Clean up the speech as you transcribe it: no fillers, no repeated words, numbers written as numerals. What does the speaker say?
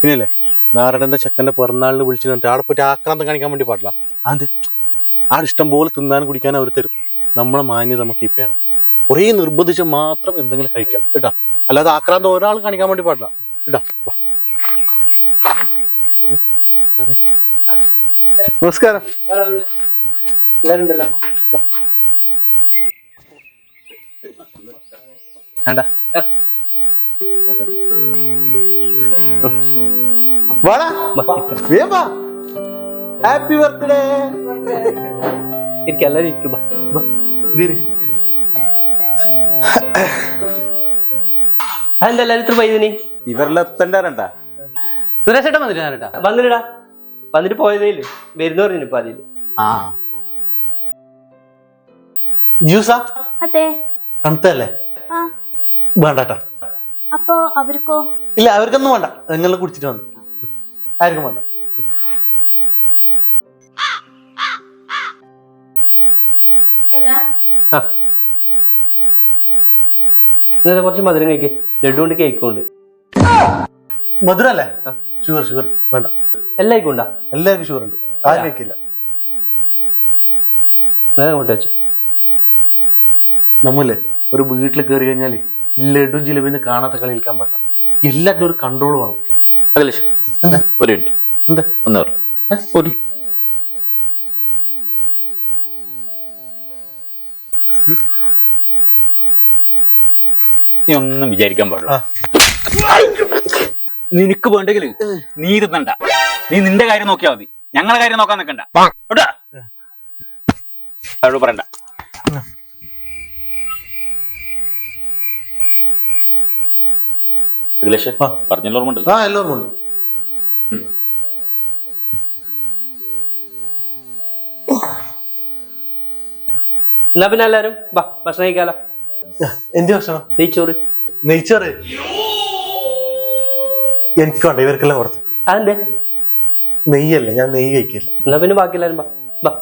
പിന്നെയല്ലേ നാരടന്റെ ചെക്കന്റെ പിറന്നാളിന് വിളിച്ചു പറഞ്ഞിട്ട് ആടെ പോയിട്ട് ആക്രാന്തം കാണിക്കാൻ വേണ്ടി പാടില്ല. അത് ആടെ ഇഷ്ടം പോലെ തിന്നാനും കുടിക്കാനും അവർ തരും. നമ്മളെ മാന്യത നമുക്ക് കീപ്പ് ചെയ്യണം. കുറേ നിർബന്ധിച്ച് മാത്രം എന്തെങ്കിലും കഴിക്കാം കേട്ടാ. അല്ലാതെ ആക്രാന്തം ഒരാൾ കാണിക്കാൻ വേണ്ടി പാടില്ല കേട്ടാ. നമസ്കാരം. Happy birthday. എനിക്കെല്ലാരും ഇരിക്കും. അതെന്താ എല്ലാരും ഇത്ര പൈതനി? ഇവരിലെത്തണ്ടാ സുരേഷ് ഏട്ടൻ വന്നിട്ടാ? വന്നിട്ടാ, വന്നിട്ട് പോയതേല് വരുന്ന പറഞ്ഞു. ഇപ്പൊ അതില് ജ്യൂസാ? അതെ. തണുത്തല്ലേ? വേണ്ടാ. അപ്പൊ അവർക്കോ? ഇല്ല, അവർക്കൊന്നും വേണ്ട. നിങ്ങൾ കുടിച്ചിട്ട് വന്നു. ആർക്കും വേണ്ട. കുറച്ച് മധുരം കഴിക്കേ. ലഡു കൊണ്ട് കേക്കും ഉണ്ട്. മധുരല്ലേ? ഷുഗർ വേണ്ട. എല്ലാവർക്കും ഉണ്ടാ? എല്ലാവർക്കും ഷുഗർ ഉണ്ട്. ആരും കഴിക്കില്ല. അങ്ങോട്ട് വെച്ചു. നമ്മല്ലേ ഒരു വീട്ടിൽ കയറി കഴിഞ്ഞാല് ലഡും ജിലേബിന്ന് കാണാത്ത കളി കളിക്കാൻ പാടില്ല. എല്ലാത്തിനും ഒരു കൺട്രോൾ വേണം. ഒരു മിനിറ്റ്. എന്താ ഒരു നീ ഒന്നും വിചാരിക്കാൻ പാടില്ല. നിനക്ക് വേണ്ടെങ്കിൽ നീ ഇരുന്നണ്ട. നീ നിന്റെ കാര്യം നോക്കിയാൽ മതി. ഞങ്ങളെ കാര്യം നോക്കാൻ നിൽക്കണ്ട. അവരോട് പറയണ്ട. പറഞ്ഞല്ലോ ഓർമ്മ ഉണ്ട്? എല്ലാവരും ഉണ്ട്. എന്നാ പിന്നെ എല്ലാരും വാ, ഭക്ഷണം കഴിക്കാലോ. എന്ത് ഭക്ഷണം? നെയ്ച്ചോറ്. നെയ്ച്ചോറ് എനിക്ക് വേണ്ട. ഇവർക്കെല്ലാം കൊടുത്ത്. അതെന്തേ? നെയ്യല്ലേ, ഞാൻ നെയ്യ് കഴിക്കില്ല. എന്നാ പിന്നെ ബാക്കി എല്ലാരും വാ.